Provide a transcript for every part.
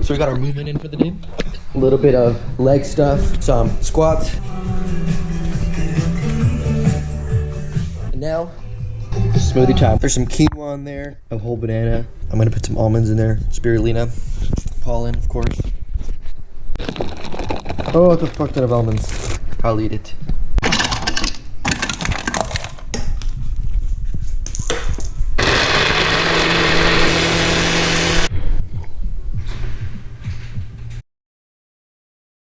So we got our movement in for the day. A little bit of leg stuff, some squats. And now, smoothie time. There's some quinoa in there, a whole banana. I'm gonna put some almonds in there, spirulina, pollen, of course. Oh, what the fuck ton of almonds. I'll eat it.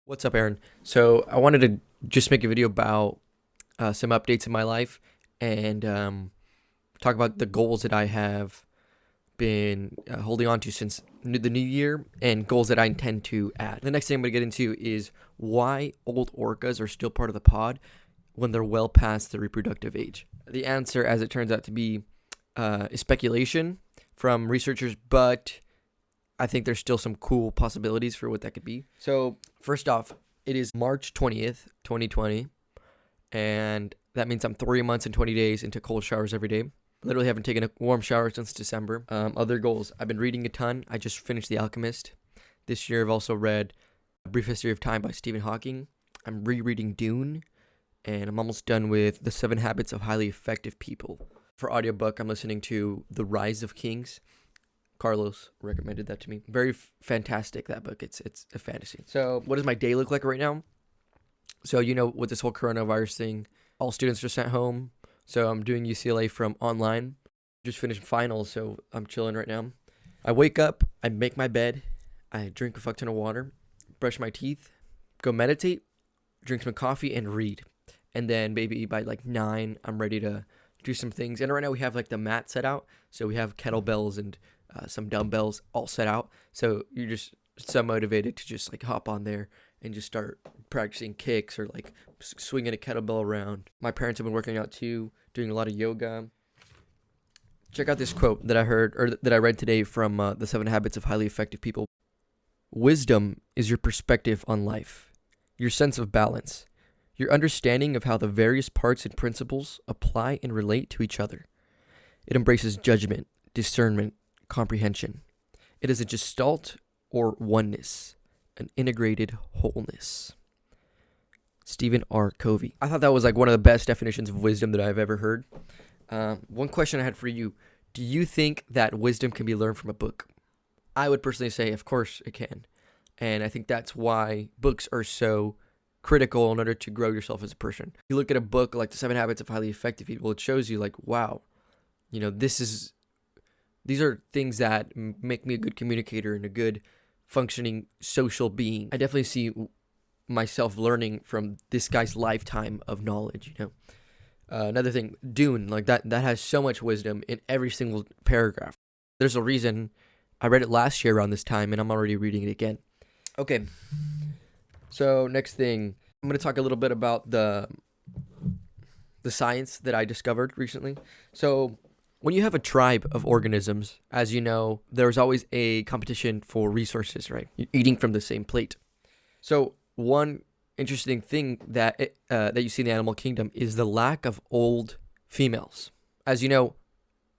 What's up, Aaron? So I wanted to just make a video about some updates in my life and talk about the goals that I have been holding on to since the new year and goals that I intend to add. The next thing I'm going to get into is why old orcas are still part of the pod when they're well past the reproductive age. The answer, as it turns out to be, is speculation from researchers, but I think there's still some cool possibilities for what that could be. So first off, it is March 20th, 2020, and that means I'm 3 months and 20 days into cold showers every day. Literally haven't taken a warm shower since December. Other goals, I've been reading a ton. I just finished The Alchemist. This year I've also read A Brief History of Time by Stephen Hawking. I'm rereading Dune, and I'm almost done with The 7 Habits of Highly Effective People. For audiobook, I'm listening to The Rise of Kings. Carlos recommended that to me. Very fantastic, that book. It's a fantasy. So what does my day look like right now? So, you know, with this whole coronavirus thing, all students are sent home. So I'm doing UCLA from online. Just finished finals, so I'm chilling right now. I wake up, I make my bed, I drink a fuck ton of water, brush my teeth, go meditate, drink some coffee, and read. And then maybe by like 9, I'm ready to do some things. And right now we have like the mat set out. So we have kettlebells and some dumbbells all set out, so you're just so motivated to just like hop on there and just start practicing kicks or like swinging a kettlebell around. My parents have been working out too, doing a lot of yoga. Check out this quote that I heard or that I read today from The 7 Habits of Highly Effective People. Wisdom is your perspective on life, your sense of balance, your understanding of how the various parts and principles apply and relate to each other. It embraces judgment, discernment, comprehension. It is a gestalt or oneness, an integrated wholeness. Stephen R. Covey. I thought that was like one of the best definitions of wisdom that I've ever heard. One question I had for you. Do you think that wisdom can be learned from a book? I would personally say, of course it can. And I think that's why books are so critical in order to grow yourself as a person. You look at a book like The 7 Habits of Highly Effective People, it shows you like, wow, you know, these are things that make me a good communicator and a good functioning social being. I definitely see myself learning from this guy's lifetime of knowledge, you know. Another thing, Dune, like that has so much wisdom in every single paragraph. There's a reason I read it last year around this time and I'm already reading it again. Okay, so next thing, I'm going to talk a little bit about the science that I discovered recently. So when you have a tribe of organisms, as you know, there's always a competition for resources, right? You're eating from the same plate. So one interesting thing that you see in the animal kingdom is the lack of old females. As you know,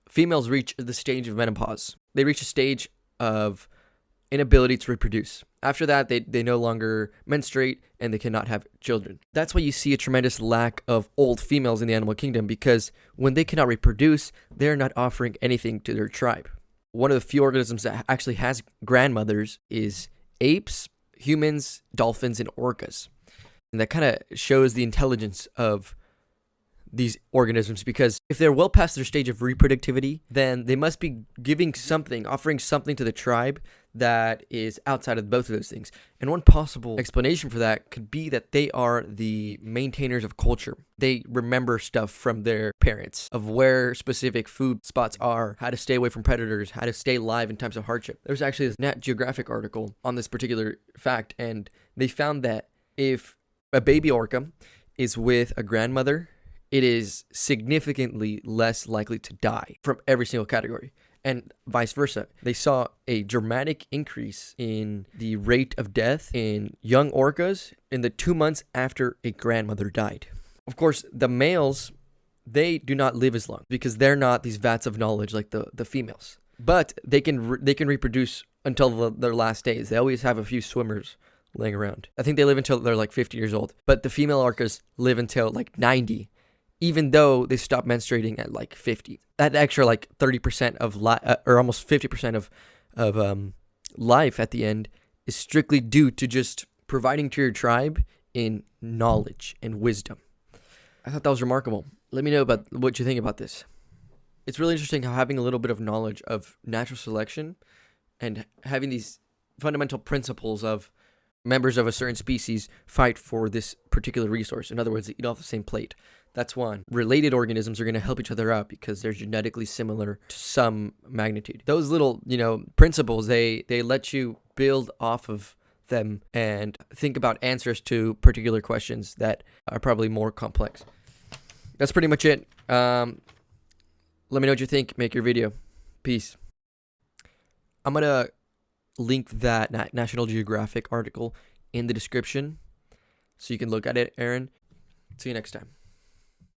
females reach the stage of menopause. They reach a stage of inability to reproduce. After that, they no longer menstruate and they cannot have children. That's why you see a tremendous lack of old females in the animal kingdom, because when they cannot reproduce, they're not offering anything to their tribe. One of the few organisms that actually has grandmothers is apes, humans, dolphins, and orcas. And that kind of shows the intelligence of these organisms, because if they're well past their stage of reproductivity, then they must be giving something, offering something to the tribe that is outside of both of those things. And one possible explanation for that could be that they are the maintainers of culture. They remember stuff from their parents of where specific food spots are, how to stay away from predators, how to stay alive in times of hardship. There's actually this Nat Geographic article on this particular fact, and they found that if a baby orca is with a grandmother, it is significantly less likely to die from every single category, and vice versa. They saw a dramatic increase in the rate of death in young orcas in the 2 months after a grandmother died. Of course, the males, they do not live as long because they're not these vats of knowledge like the females. But they can reproduce until their last days. They always have a few swimmers laying around. I think they live until they're like 50 years old. But the female orcas live until like 90, even though they stop menstruating at like 50. That extra like 30% of or almost 50% of life at the end is strictly due to just providing to your tribe in knowledge and wisdom. I thought that was remarkable. Let me know about what you think about this. It's really interesting how having a little bit of knowledge of natural selection and having these fundamental principles of members of a certain species fight for this particular resource. In other words, they eat off the same plate. That's one. Related organisms are going to help each other out because they're genetically similar to some magnitude. Those little, principles, they let you build off of them and think about answers to particular questions that are probably more complex. That's pretty much it. Let me know what you think. Make your video. Peace. I'm going to link that National Geographic article in the description so you can look at it, Aaron. See you next time.